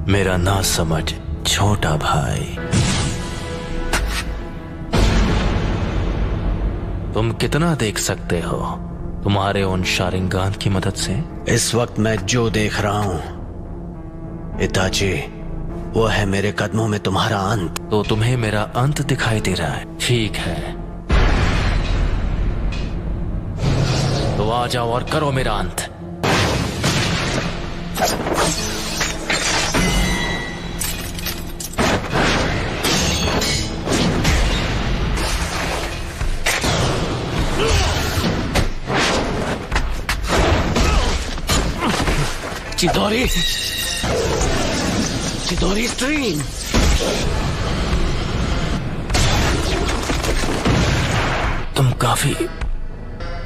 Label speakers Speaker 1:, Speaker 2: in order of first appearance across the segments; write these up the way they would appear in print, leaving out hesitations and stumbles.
Speaker 1: मेरा ना समझ छोटा भाई, तुम कितना देख सकते हो तुम्हारे उन शारिंगान की मदद से?
Speaker 2: इस वक्त मैं जो देख रहा हूं इताची, वो है मेरे कदमों में तुम्हारा अंत।
Speaker 1: तो तुम्हें मेरा अंत दिखाई दे रहा है? ठीक है, तो आ जाओ और करो मेरा अंत।
Speaker 2: चिदोरी, चिदोरी स्ट्रीम।
Speaker 1: तुम काफी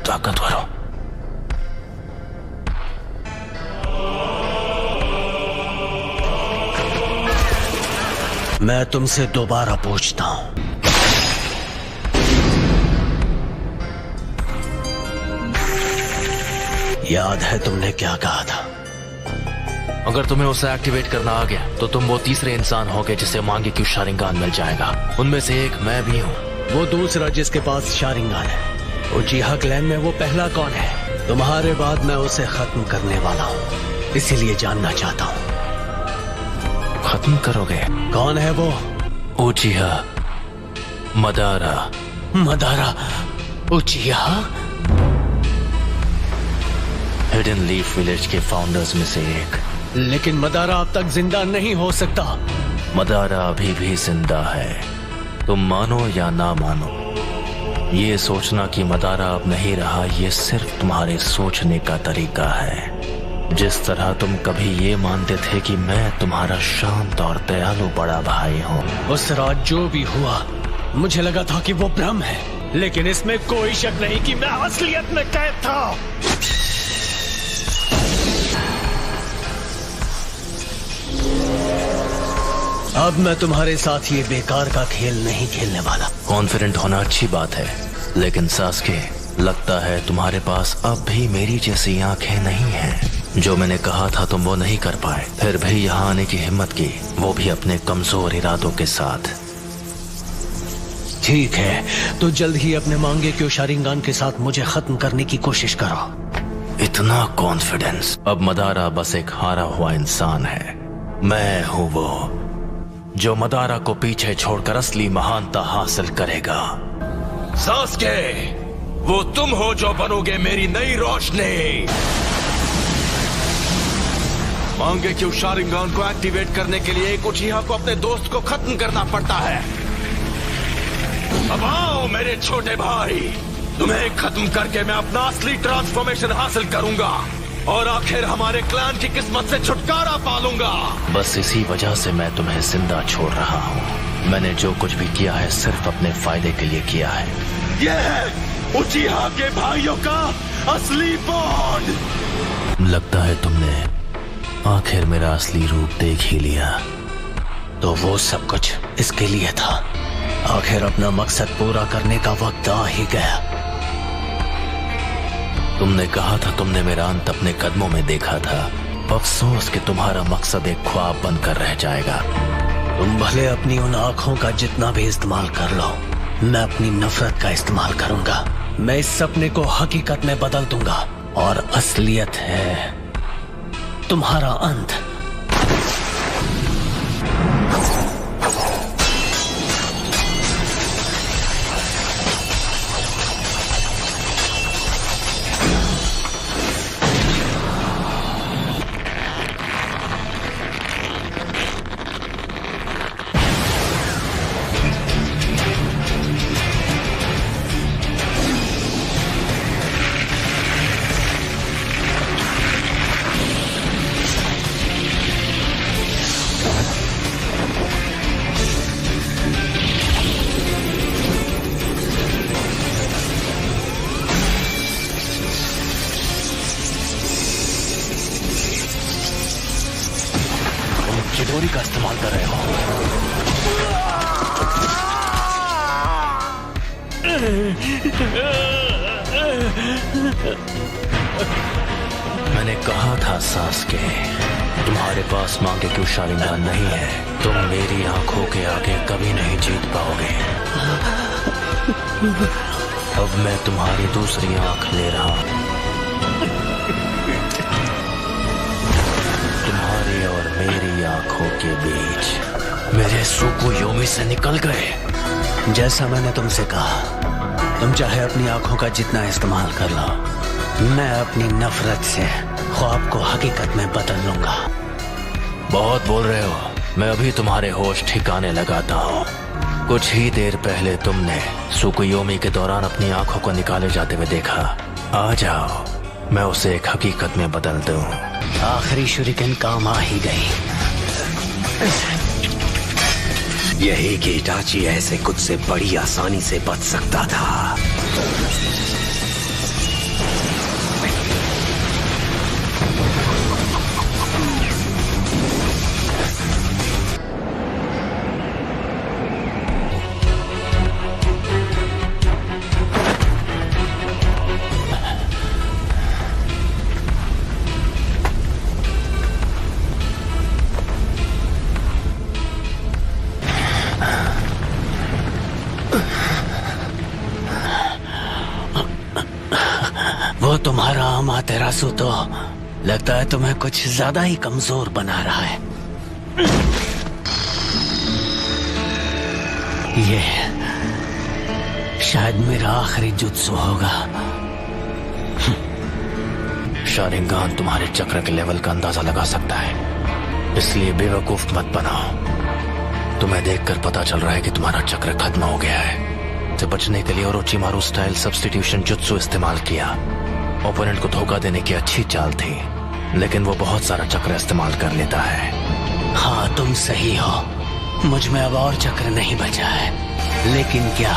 Speaker 1: ताकतवर हो।
Speaker 2: मैं तुमसे दोबारा पूछता हूं, याद है तुमने क्या कहा था?
Speaker 1: अगर तुम्हें उसे एक्टिवेट करना आ गया तो तुम वो तीसरे इंसान होगे जिसे मांगे क्यों शारिंगान मिल जाएगा। उनमें से एक मैं भी हूँ।
Speaker 2: वो दूसरा जिसके पास शारिंगान है, उचिहा क्लैन में वो पहला कौन है? तुम्हारे बाद मैं उसे खत्म करने वाला हूँ, इसीलिए जानना चाहता हूँ।
Speaker 1: खत्म करोगे?
Speaker 2: कौन है वो?
Speaker 1: उचिहा Madara.
Speaker 2: Madara उचिहा?
Speaker 1: Hidden leaf village के फाउंडर्स में से एक।
Speaker 2: लेकिन मदारा अब तक जिंदा नहीं हो सकता।
Speaker 1: मदारा अभी भी जिंदा है, तुम मानो या ना मानो। ये सोचना कि मदारा अब नहीं रहा, ये सिर्फ तुम्हारे सोचने का तरीका है। जिस तरह तुम कभी ये मानते थे कि मैं तुम्हारा शांत और दयालु बड़ा भाई हूँ।
Speaker 2: उस रात जो भी हुआ, मुझे लगा था कि वो भ्रम है, लेकिन इसमें कोई शक नहीं कि मैं असलियत में कैद था। अब मैं तुम्हारे साथ ये बेकार का खेल नहीं खेलने वाला।
Speaker 1: कॉन्फिडेंट होना अच्छी बात है, लेकिन सास्के, लगता है तुम्हारे पास अब भी मेरी जैसी आंखें नहीं हैं। जो मैंने कहा था तुम वो नहीं कर पाए, फिर भी यहाँ आने की हिम्मत की, वो भी अपने कमजोर इरादों के साथ।
Speaker 2: ठीक है, तो जल्द ही अपने मांगे क्यों शारिंगान के साथ मुझे खत्म करने की कोशिश करो।
Speaker 1: इतना कॉन्फिडेंस? अब मदारा बस एक हारा हुआ इंसान है। मैं हूँ वो जो मदारा को पीछे छोड़कर असली महानता हासिल करेगा।
Speaker 3: सास्के, वो तुम हो जो बनोगे मेरी नई रोशनी। मांगे क्यों शारिंगान को एक्टिवेट करने के लिए एक उचिहा को अपने दोस्त को खत्म करना पड़ता है। अब आओ मेरे छोटे भाई, तुम्हें खत्म करके मैं अपना असली ट्रांसफॉर्मेशन हासिल करूंगा और आखिर हमारे क्लैन की किस्मत से छुटकारा पालूंगा।
Speaker 1: बस इसी वजह से मैं तुम्हें जिंदा छोड़ रहा हूँ। मैंने जो कुछ भी किया है सिर्फ अपने फायदे के लिए किया है।
Speaker 3: यह है उचिहा के भाइयों का असली बॉन्ड।
Speaker 1: लगता है तुमने आखिर मेरा असली रूप देख ही लिया।
Speaker 2: तो वो सब कुछ इसके लिए था। आखिर अपना मकसद पूरा करने का वक्त आ ही गया।
Speaker 1: तुमने कहा था तुमने मेरा अंत अपने कदमों में देखा था। अफसोस कि तुम्हारा मकसद एक ख्वाब बनकर रह जाएगा।
Speaker 2: तुम भले अपनी उन आंखों का जितना भी इस्तेमाल कर लो, मैं अपनी नफरत का इस्तेमाल करूंगा। मैं इस सपने को हकीकत में बदल दूंगा और असलियत है तुम्हारा अंत।
Speaker 1: चिदोरी का इस्तेमाल कर रहे हो। मैंने कहा था सास्के, तुम्हारे पास मांगे क्यों शालिंगान नहीं है। तुम मेरी आंखों के आगे कभी नहीं जीत पाओगे। अब मैं तुम्हारी दूसरी आंख ले रहा हूं। तुम्हारी और मेरी आंखों के बीच मेरे सुकुयोमी से निकल गए।
Speaker 2: जैसा मैंने तुमसे कहा, तुम चाहे अपनी आंखों का जितना इस्तेमाल कर लो, मैं अपनी नफरत से ख्वाब को हकीकत में बदल लूंगा।
Speaker 1: बहुत बोल रहे हो। मैं अभी तुम्हारे होश ठिकाने लगाता हूँ। कुछ ही देर पहले तुमने सुकुयोमी के दौरान अपनी आंखों को निकाले जाते हुए देखा। आ जाओ, मैं उसे एक हकीकत में बदल दूं।
Speaker 2: आखिरी शुरिकन काम आ ही गई।
Speaker 4: यही कि इटाची ऐसे कुछ से बड़ी आसानी से बच सकता था।
Speaker 2: वो तुम्हारा अमातेरासु तो लगता है तुम्हें कुछ ज्यादा ही कमजोर बना रहा है। ये शायद मेरा आखिरी जुत्सु होगा।
Speaker 1: शालिंगान तुम्हारे चक्र के लेवल का अंदाजा लगा सकता है, इसलिए बेवकूफ मत बनाओ। तुम्हें देखकर पता चल रहा है कि तुम्हारा चक्र खत्म हो गया है। से बचने के लिए ओरोचिमारू स्टाइल सब्स्टिट्यूशन जुत्सु इस्तेमाल किया। ओपोनेंट को धोखा देने की अच्छी चाल थी, लेकिन वो बहुत सारा चक्र इस्तेमाल कर लेता है।
Speaker 2: हाँ, तुम सही हो। मुझ में अब और चक्र नहीं बचा है। लेकिन क्या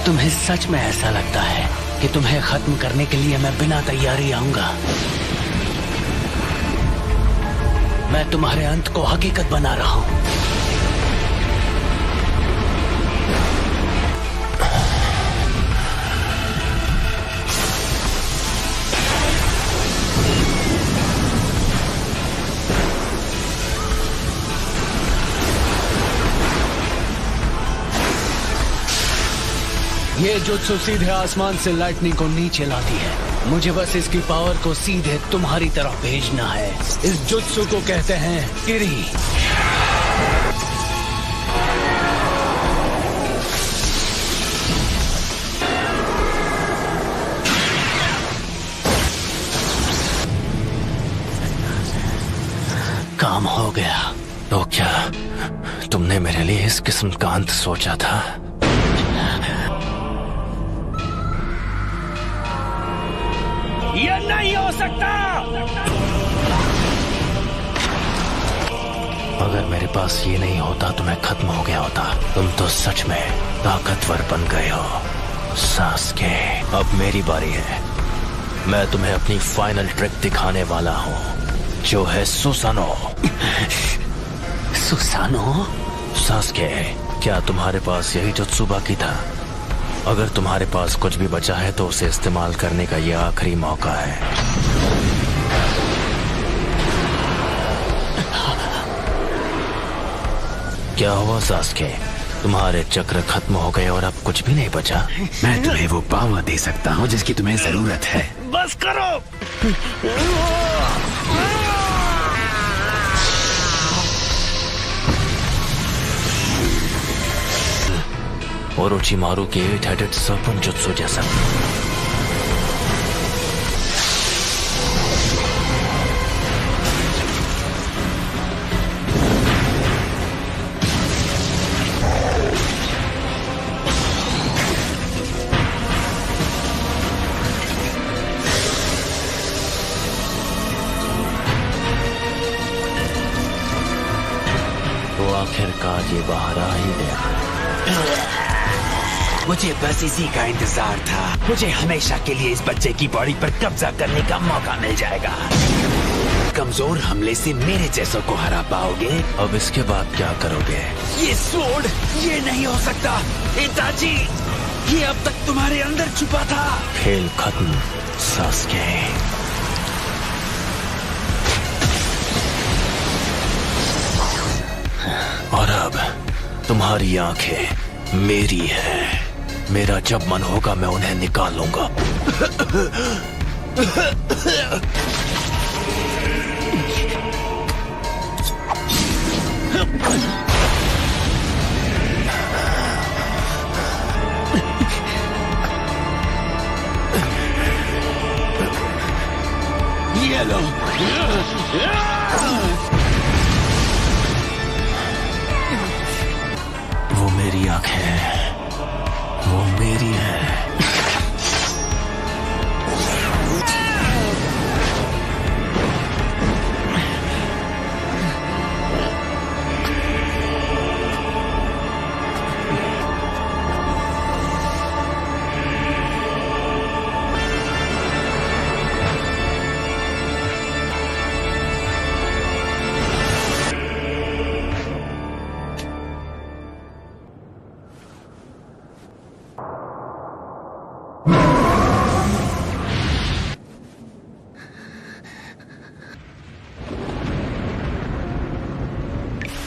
Speaker 2: तुम्हें सच में ऐसा लगता है कि तुम्हें खत्म करने के लिए मैं बिना तैयारी आऊंगा? मैं तुम्हारे अंत को हकीकत बना रहा हूं। ये जुत्सु सीधे आसमान से लाइटनिंग को नीचे लाती है। मुझे बस इसकी पावर को सीधे तुम्हारी तरफ भेजना है। इस जुत्सु को कहते हैं किरी। काम हो गया।
Speaker 1: तो क्या तुमने मेरे लिए इस किस्म का अंत सोचा था?
Speaker 2: ये नहीं हो सकता।
Speaker 1: अगर मेरे पास ये नहीं होता तो मैं खत्म हो गया होता। तुम तो सच में ताकतवर बन गए हो सास्के। अब मेरी बारी है। मैं तुम्हें अपनी फाइनल ट्रिक दिखाने वाला हूँ, जो है सुसानो।
Speaker 2: सुसानो?
Speaker 1: सास्के, क्या तुम्हारे पास यही जुत्सु बाकी था? अगर तुम्हारे पास कुछ भी बचा है तो उसे इस्तेमाल करने का यह आखिरी मौका है। क्या हुआ सास्के? तुम्हारे चक्र खत्म हो गए और अब कुछ भी नहीं बचा?
Speaker 4: मैं तुम्हें वो पावर दे सकता हूँ जिसकी तुम्हें जरूरत है।
Speaker 2: बस करो।
Speaker 1: ओरोचिमारू के 8-headed serpent जुत्सु जैसा। तो आखिरकार ये बाहर आ ही गया।
Speaker 4: मुझे बस इसी का इंतजार था। मुझे हमेशा के लिए इस बच्चे की बॉडी पर कब्जा करने का मौका मिल जाएगा। कमजोर हमले से मेरे जैसों को हरा पाओगे।
Speaker 1: अब इसके बाद क्या करोगे?
Speaker 4: ये स्वॉर्ड, ये नहीं हो सकता। इताची, ये अब तक तुम्हारे अंदर छुपा था।
Speaker 1: खेल खत्म सास्के। तुम्हारी आंखें मेरी है। मेरा जब मन होगा मैं उन्हें निकालूंगा।
Speaker 2: ये लो।
Speaker 1: वो मेरी आंखें हैं, वो मेरी है।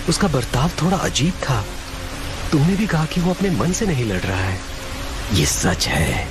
Speaker 2: उसका बर्ताव थोड़ा अजीब था। तुमने भी कहा कि वो अपने मन से नहीं लड़ रहा है। ये सच है।